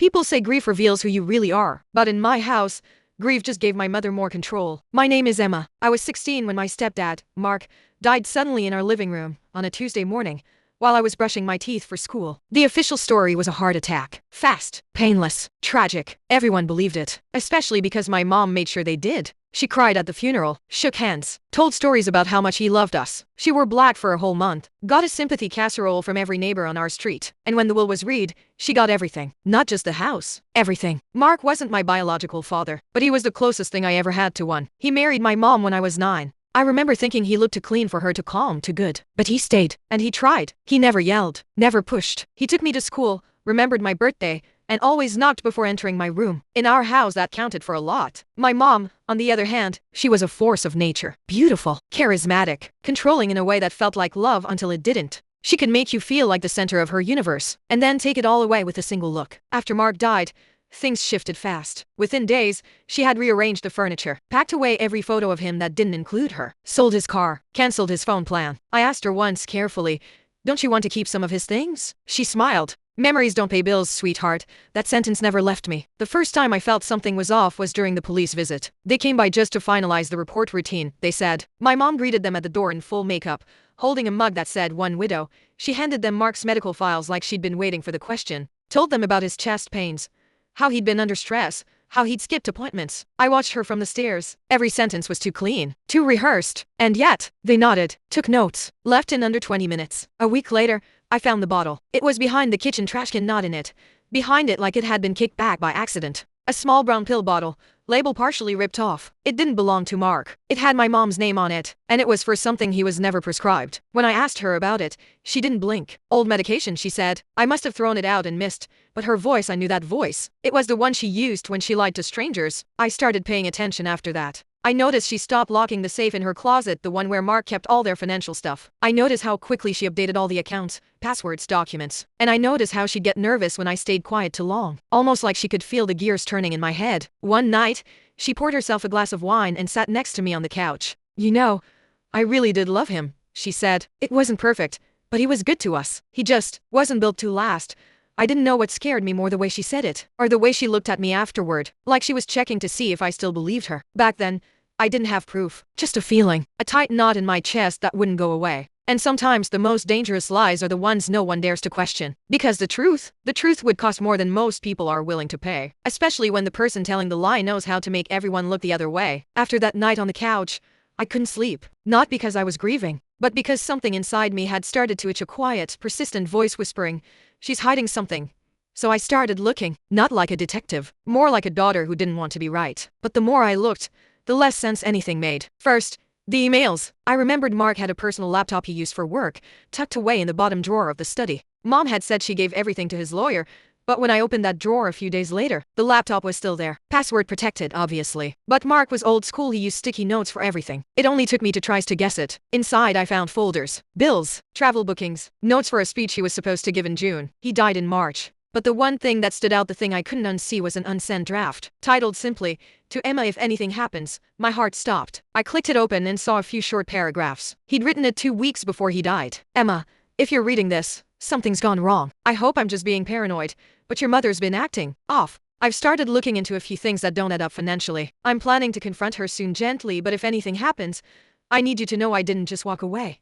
People say grief reveals who you really are, but in my house, grief just gave my mother more control. My name is Emma. I was 16 when my stepdad, Mark, died suddenly in our living room on a Tuesday morning while I was brushing my teeth for school. The official story was a heart attack. Fast, painless, tragic. Everyone believed it, especially because my mom made sure they did. She cried at the funeral, shook hands, told stories about how much he loved us. She wore black for a whole month, got a sympathy casserole from every neighbor on our street, and when the will was read, she got everything. Not just the house, everything. Mark wasn't my biological father, but he was the closest thing I ever had to one. He married my mom when I was 9. I remember thinking he looked too clean for her, too calm, too good. But he stayed, and he tried. He never yelled, never pushed. He took me to school, remembered my birthday, and always knocked before entering my room. In our house, that counted for a lot. My mom, on the other hand, she was a force of nature. Beautiful, charismatic, controlling in a way that felt like love until it didn't. She could make you feel like the center of her universe, and then take it all away with a single look. After Mark died, things shifted fast. Within days, she had rearranged the furniture, packed away every photo of him that didn't include her, sold his car, cancelled his phone plan. I asked her once carefully, "Don't you want to keep some of his things?" She smiled. "Memories don't pay bills, sweetheart." That sentence never left me. The first time I felt something was off was during the police visit. They came by just to finalize the report routine, they said. My mom greeted them at the door in full makeup, holding a mug that said "One Widow." She handed them Mark's medical files like she'd been waiting for the question, told them about his chest pains, how he'd been under stress, how he'd skipped appointments. I watched her from the stairs. Every sentence was too clean, too rehearsed. And yet, they nodded, took notes, left in under 20 minutes. A week later, I found the bottle. It was behind the kitchen trash can, not in it. Behind it like it had been kicked back by accident. A small brown pill bottle, label partially ripped off. It didn't belong to Mark. It had my mom's name on it, and it was for something he was never prescribed. When I asked her about it, she didn't blink. Old medication, she said. I must have thrown it out and missed, but her voice, I knew that voice. It was the one she used when she lied to strangers. I started paying attention after that. I noticed she stopped locking the safe in her closet, the one where Mark kept all their financial stuff. I noticed how quickly she updated all the accounts, passwords, documents. And I noticed how she'd get nervous when I stayed quiet too long. Almost like she could feel the gears turning in my head. One night, she poured herself a glass of wine and sat next to me on the couch. "You know, I really did love him," she said. "It wasn't perfect, but he was good to us. He just wasn't built to last." I didn't know what scared me more, the way she said it, or the way she looked at me afterward, like she was checking to see if I still believed her. Back then, I didn't have proof, just a feeling, a tight knot in my chest that wouldn't go away. And sometimes the most dangerous lies are the ones no one dares to question. Because the truth would cost more than most people are willing to pay. Especially when the person telling the lie knows how to make everyone look the other way. After that night on the couch, I couldn't sleep. Not because I was grieving, but because something inside me had started to itch, a quiet, persistent voice whispering, "She's hiding something." So I started looking, not like a detective, more like a daughter who didn't want to be right. But the more I looked, the less sense anything made. First, the emails. I remembered Mark had a personal laptop he used for work, tucked away in the bottom drawer of the study. Mom had said she gave everything to his lawyer, but when I opened that drawer a few days later, the laptop was still there. Password protected, obviously. But Mark was old school, he used sticky notes for everything. It only took me to try to guess it. Inside I found folders, bills, travel bookings, notes for a speech he was supposed to give in June. He died in March. But the one thing that stood out, the thing I couldn't unsee, was an unsent draft, titled simply, "To Emma, if anything happens." My heart stopped. I clicked it open and saw a few short paragraphs. He'd written it 2 weeks before he died. "Emma, if you're reading this, something's gone wrong. I hope I'm just being paranoid, but your mother's been acting off. I've started looking into a few things that don't add up financially. I'm planning to confront her soon gently, but if anything happens, I need you to know I didn't just walk away.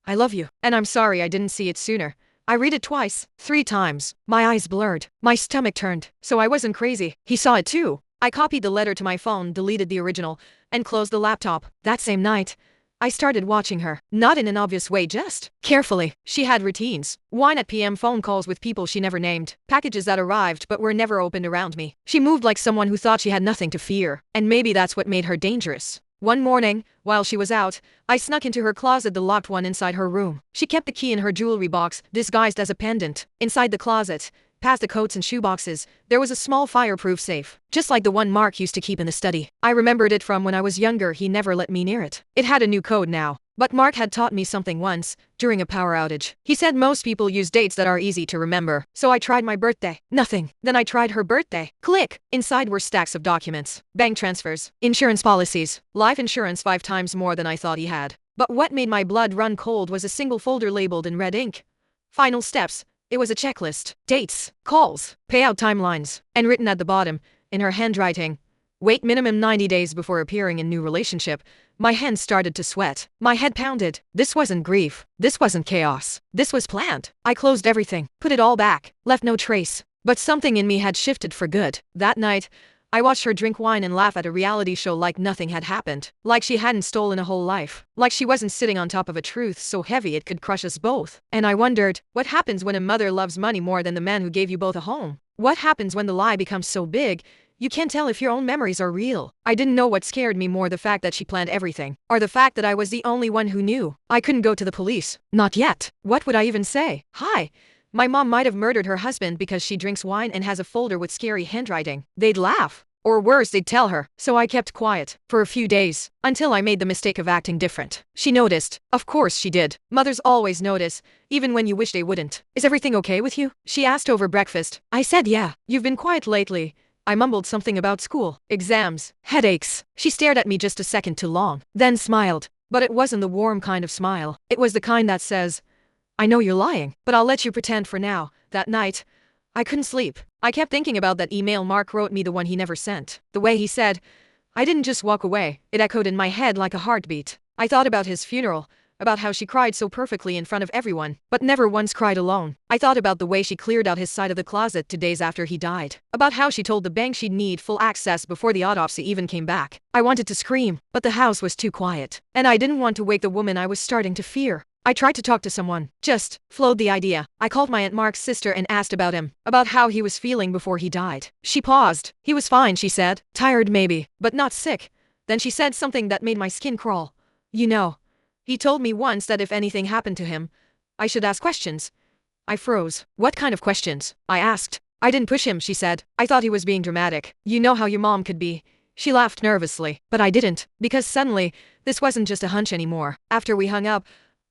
I love you, and I'm sorry I didn't see it sooner." I read it twice, 3 times. My eyes blurred. My stomach turned. So I wasn't crazy. He saw it too. I copied the letter to my phone, deleted the original, and closed the laptop. That same night, I started watching her. Not in an obvious way, just carefully. She had routines. 1 at PM, phone calls with people she never named. Packages that arrived but were never opened around me. She moved like someone who thought she had nothing to fear. And maybe that's what made her dangerous. One morning, while she was out, I snuck into her closet, the locked one inside her room. She kept the key in her jewelry box, disguised as a pendant. Inside the closet, past the coats and shoeboxes, there was a small fireproof safe, just like the one Mark used to keep in the study. I remembered it from when I was younger. He never let me near it. It had a new code now. But Mark had taught me something once, during a power outage. He said most people use dates that are easy to remember. So I tried my birthday. Nothing. Then I tried her birthday. Click! Inside were stacks of documents. Bank transfers. Insurance policies. Life insurance 5 times more than I thought he had. But what made my blood run cold was a single folder labeled in red ink. Final steps. It was a checklist. Dates, calls, payout timelines, and written at the bottom, in her handwriting, wait minimum 90 days before appearing in new relationship. My hands started to sweat. My head pounded. This wasn't grief. This wasn't chaos. This was planned. I closed everything, put it all back, left no trace. But something in me had shifted for good. That night, I watched her drink wine and laugh at a reality show like nothing had happened. Like she hadn't stolen a whole life. Like she wasn't sitting on top of a truth so heavy it could crush us both. And I wondered, what happens when a mother loves money more than the man who gave you both a home? What happens when the lie becomes so big, you can't tell if your own memories are real? I didn't know what scared me more, the fact that she planned everything, or the fact that I was the only one who knew. I couldn't go to the police. Not yet. What would I even say? Hi. My mom might have murdered her husband because she drinks wine and has a folder with scary handwriting. They'd laugh. Or worse, they'd tell her. So I kept quiet for a few days, until I made the mistake of acting different. She noticed. Of course she did. Mothers always notice, even when you wish they wouldn't. Is everything okay with you? She asked over breakfast. I said yeah. You've been quiet lately. I mumbled something about school, exams, headaches. She stared at me just a second too long, then smiled. But it wasn't the warm kind of smile. It was the kind that says, I know you're lying, but I'll let you pretend for now. That night, I couldn't sleep. I kept thinking about that email Mark wrote me, the one he never sent. The way he said, I didn't just walk away. It echoed in my head like a heartbeat. I thought about his funeral, about how she cried so perfectly in front of everyone, but never once cried alone. I thought about the way she cleared out his side of the closet 2 days after he died. About how she told the bank she'd need full access before the autopsy even came back. I wanted to scream, but the house was too quiet. And I didn't want to wake the woman I was starting to fear. I tried to talk to someone, just flowed the idea. I called my Aunt Mark's sister and asked about him, about how he was feeling before he died. She paused. He was fine, she said. Tired maybe, but not sick. Then she said something that made my skin crawl. You know, he told me once that if anything happened to him, I should ask questions. I froze. What kind of questions? I asked. I didn't push him, she said. I thought he was being dramatic. You know how your mom could be. She laughed nervously, but I didn't, because suddenly, this wasn't just a hunch anymore. After we hung up,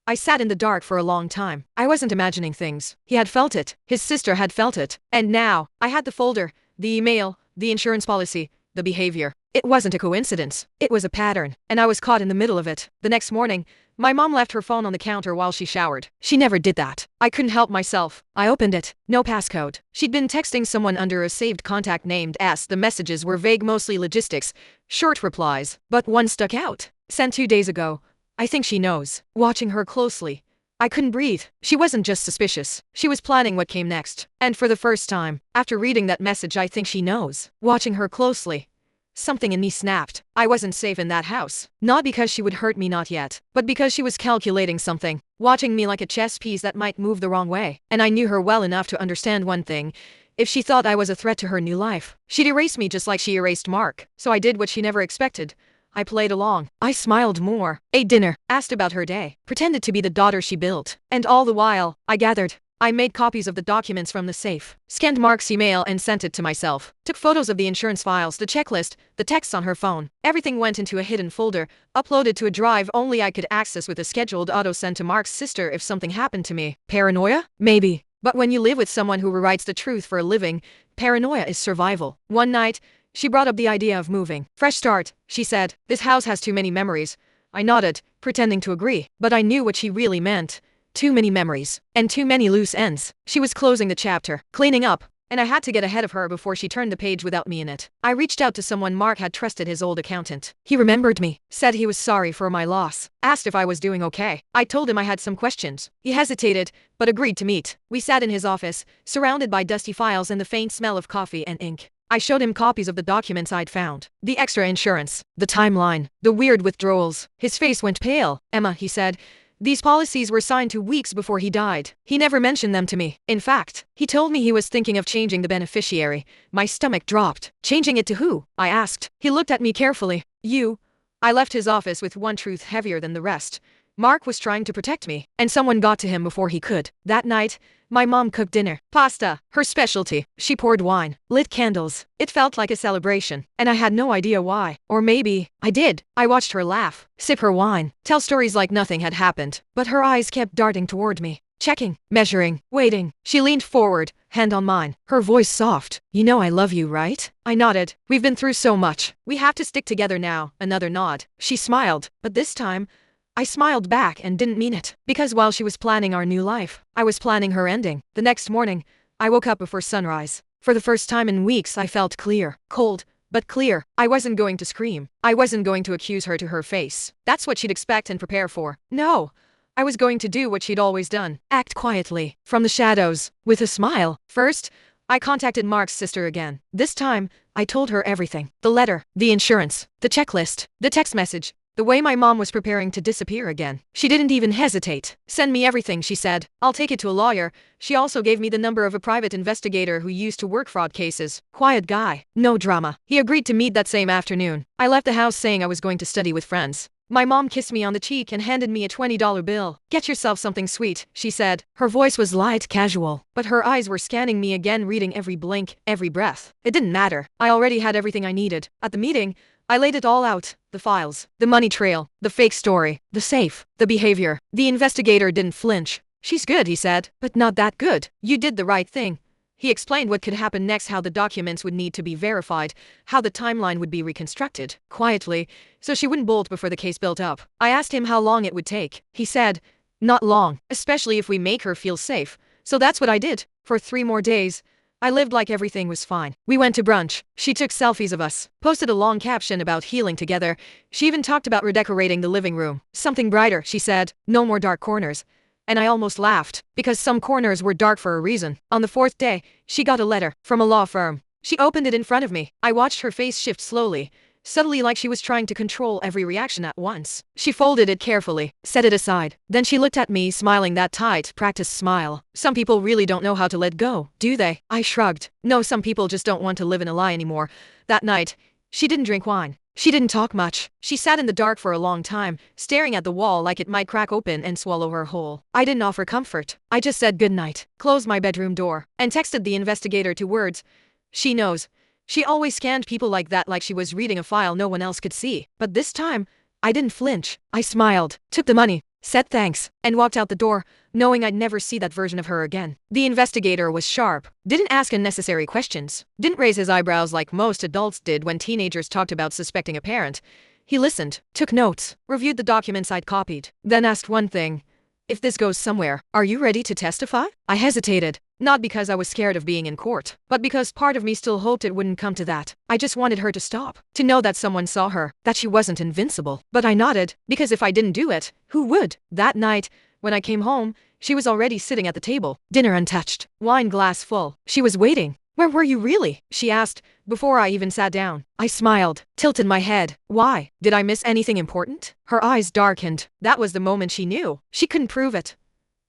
I sat in the dark for a long time. I wasn't imagining things. He had felt it. His sister had felt it. And now, I had the folder, the email, the insurance policy, the behavior. It wasn't a coincidence. It was a pattern. And I was caught in the middle of it. The next morning, my mom left her phone on the counter while she showered. She never did that. I couldn't help myself. I opened it. No passcode. She'd been texting someone under a saved contact named S. The messages were vague, mostly logistics, short replies. But one stuck out. Sent 2 days ago. I think she knows. Watching her closely, I couldn't breathe. She wasn't just suspicious. She was planning what came next. And for the first time, after reading that message, I think she knows. Watching her closely, something in me snapped. I wasn't safe in that house. Not because she would hurt me, not yet, but because she was calculating something, watching me like a chess piece that might move the wrong way. And I knew her well enough to understand one thing. If she thought I was a threat to her new life, she'd erase me just like she erased Mark. So I did what she never expected. I played along. I smiled more, ate dinner, asked about her day, pretended to be the daughter she built. And all the while, I made copies of the documents from the safe, scanned Mark's email and sent it to myself, took photos of the insurance files, the checklist, the texts on her phone. Everything went into a hidden folder, uploaded to a drive only I could access with a scheduled auto-send to Mark's sister if something happened to me. Paranoia? Maybe. But when you live with someone who rewrites the truth for a living, paranoia is survival. One night, she brought up the idea of moving. Fresh start, she said. This house has too many memories. I nodded, pretending to agree, but I knew what she really meant. Too many memories, and too many loose ends. She was closing the chapter, cleaning up, and I had to get ahead of her before she turned the page without me in it. I reached out to someone Mark had trusted, his old accountant. He remembered me, said he was sorry for my loss, asked if I was doing okay. I told him I had some questions. He hesitated, but agreed to meet. We sat in his office, surrounded by dusty files and the faint smell of coffee and ink. I showed him copies of the documents I'd found. The extra insurance, the timeline, the weird withdrawals. His face went pale. Emma, he said, these policies were signed 2 weeks before he died. He never mentioned them to me. In fact, he told me he was thinking of changing the beneficiary. My stomach dropped. Changing it to who? I asked. He looked at me carefully. You. I left his office with one truth heavier than the rest. Mark was trying to protect me, and someone got to him before he could. That night, my mom cooked dinner. Pasta, her specialty. She poured wine, lit candles. It felt like a celebration, and I had no idea why. Or maybe I did. I watched her laugh, sip her wine, tell stories like nothing had happened. But her eyes kept darting toward me. Checking, measuring, waiting. She leaned forward, hand on mine, her voice soft. You know I love you, right? I nodded. We've been through so much. We have to stick together now. Another nod. She smiled, but this time, I smiled back and didn't mean it. Because while she was planning our new life, I was planning her ending. The next morning, I woke up before sunrise. For the first time in weeks, I felt clear. Cold, but clear. I wasn't going to scream. I wasn't going to accuse her to her face. That's what she'd expect and prepare for. No. I was going to do what she'd always done. Act quietly. From the shadows. With a smile. First, I contacted Mark's sister again. This time, I told her everything. The letter, the insurance, the checklist, the text message, the way my mom was preparing to disappear again. She didn't even hesitate. Send me everything, she said. I'll take it to a lawyer. She also gave me the number of a private investigator who used to work fraud cases. Quiet guy. No drama. He agreed to meet that same afternoon. I left the house saying I was going to study with friends. My mom kissed me on the cheek and handed me a $20 bill. Get yourself something sweet, she said. Her voice was light, casual, but her eyes were scanning me again, reading every blink, every breath. It didn't matter. I already had everything I needed. At the meeting, I laid it all out. The files, the money trail, the fake story, the safe, the behavior. The investigator didn't flinch. She's good, he said, but not that good. You did the right thing. He explained what could happen next, how the documents would need to be verified, how the timeline would be reconstructed, quietly, so she wouldn't bolt before the case built up. I asked him how long it would take. He said, not long, especially if we make her feel safe. So that's what I did. For 3 more days, I lived like everything was fine. We went to brunch. She took selfies of us, posted a long caption about healing together. She even talked about redecorating the living room. Something brighter, she said. No more dark corners. And I almost laughed, because some corners were dark for a reason. On the 4th day, she got a letter from a law firm. She opened it in front of me. I watched her face shift slowly, subtly, like she was trying to control every reaction at once. She folded it carefully, set it aside. Then she looked at me, smiling that tight, practiced smile. Some people really don't know how to let go, do they? I shrugged. No, some people just don't want to live in a lie anymore. That night, she didn't drink wine. She didn't talk much. She sat in the dark for a long time, staring at the wall like it might crack open and swallow her whole. I didn't offer comfort. I just said goodnight, closed my bedroom door, and texted the investigator 2 words. She knows. She always scanned people like that, like she was reading a file no one else could see. But this time, I didn't flinch. I smiled, took the money, said thanks, and walked out the door, knowing I'd never see that version of her again. The investigator was sharp, didn't ask unnecessary questions, didn't raise his eyebrows like most adults did when teenagers talked about suspecting a parent. He listened, took notes, reviewed the documents I'd copied, then asked one thing. If this goes somewhere, are you ready to testify? I hesitated, not because I was scared of being in court, but because part of me still hoped it wouldn't come to that. I just wanted her to stop, to know that someone saw her, that she wasn't invincible. But I nodded, because if I didn't do it, who would? That night, when I came home, she was already sitting at the table, dinner untouched, wine glass full. She was waiting. Where were you really? She asked, before I even sat down. I smiled, tilted my head. Why? Did I miss anything important? Her eyes darkened. That was the moment she knew. She couldn't prove it.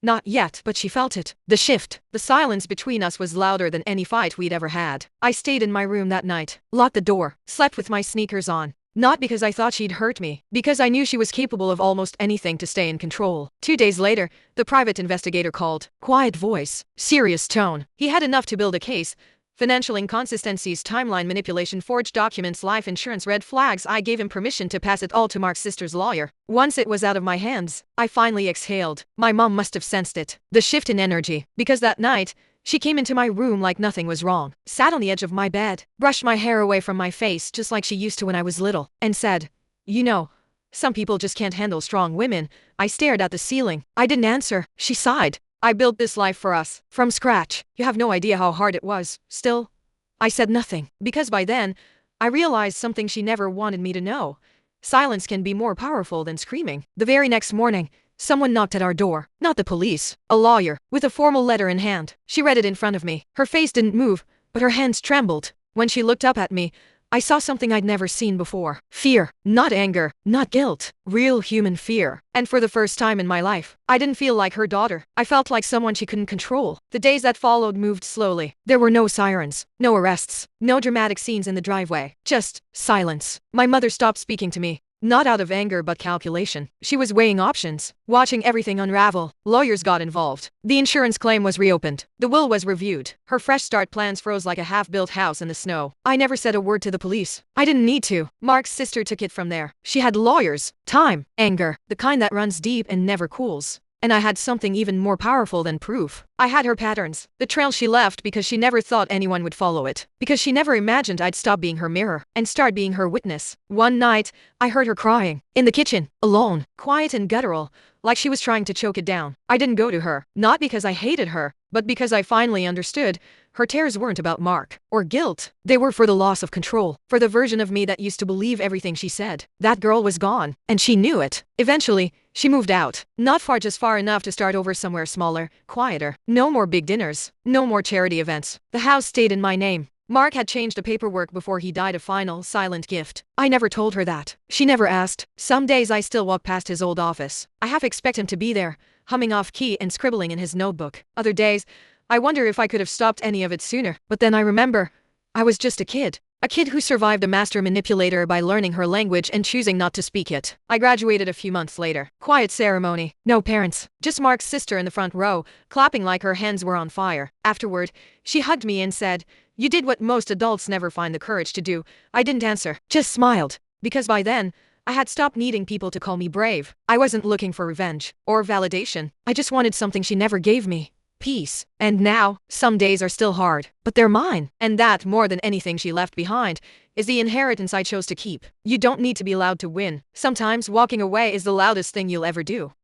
Not yet, but she felt it. The shift. The silence between us was louder than any fight we'd ever had. I stayed in my room that night, locked the door, slept with my sneakers on. Not because I thought she'd hurt me, because I knew she was capable of almost anything to stay in control. 2 days later, the private investigator called. Quiet voice, serious tone. He had enough to build a case. Financial inconsistencies, timeline manipulation, forged documents, life insurance, red flags. I gave him permission to pass it all to Mark's sister's lawyer. Once it was out of my hands, I finally exhaled. My mom must have sensed it. The shift in energy. Because that night, she came into my room like nothing was wrong, sat on the edge of my bed, brushed my hair away from my face just like she used to when I was little, and said, you know, some people just can't handle strong women. I stared at the ceiling. I didn't answer. She sighed. I built this life for us, from scratch. You have no idea how hard it was. Still, I said nothing, because by then, I realized something she never wanted me to know. Silence can be more powerful than screaming. The very next morning, someone knocked at our door. Not the police. A lawyer, with a formal letter in hand. She read it in front of me. Her face didn't move, but her hands trembled. When she looked up at me, I saw something I'd never seen before. Fear. Not anger. Not guilt. Real human fear. And for the first time in my life, I didn't feel like her daughter. I felt like someone she couldn't control. The days that followed moved slowly. There were no sirens, no arrests, no dramatic scenes in the driveway. Just silence. My mother stopped speaking to me. Not out of anger but calculation. She was weighing options, watching everything unravel. Lawyers got involved. The insurance claim was reopened. The will was reviewed. Her fresh start plans froze like a half-built house in the snow. I never said a word to the police. I didn't need to. Mark's sister took it from there. She had lawyers, time, anger, the kind that runs deep and never cools. And I had something even more powerful than proof. I had her patterns, the trail she left because she never thought anyone would follow it, because she never imagined I'd stop being her mirror and start being her witness. One night, I heard her crying, in the kitchen, alone, quiet and guttural, like she was trying to choke it down. I didn't go to her, not because I hated her, but because I finally understood. Her tears weren't about Mark or guilt. They were for the loss of control, for the version of me that used to believe everything she said. That girl was gone, and she knew it. Eventually, she moved out. Not far, just far enough to start over somewhere smaller, quieter. No more big dinners. No more charity events. The house stayed in my name. Mark had changed the paperwork before he died, a final, silent gift. I never told her that. She never asked. Some days I still walk past his old office. I half expect him to be there, humming off key and scribbling in his notebook. Other days, I wonder if I could have stopped any of it sooner. But then I remember, I was just a kid. A kid who survived a master manipulator by learning her language and choosing not to speak it. I graduated a few months later. Quiet ceremony. No parents. Just Mark's sister in the front row, clapping like her hands were on fire. Afterward, she hugged me and said, "You did what most adults never find the courage to do." I didn't answer, just smiled. Because by then, I had stopped needing people to call me brave. I wasn't looking for revenge or validation. I just wanted something she never gave me. Peace. And now, some days are still hard, but they're mine. And that, more than anything she left behind, is the inheritance I chose to keep. You don't need to be loud to win. Sometimes walking away is the loudest thing you'll ever do.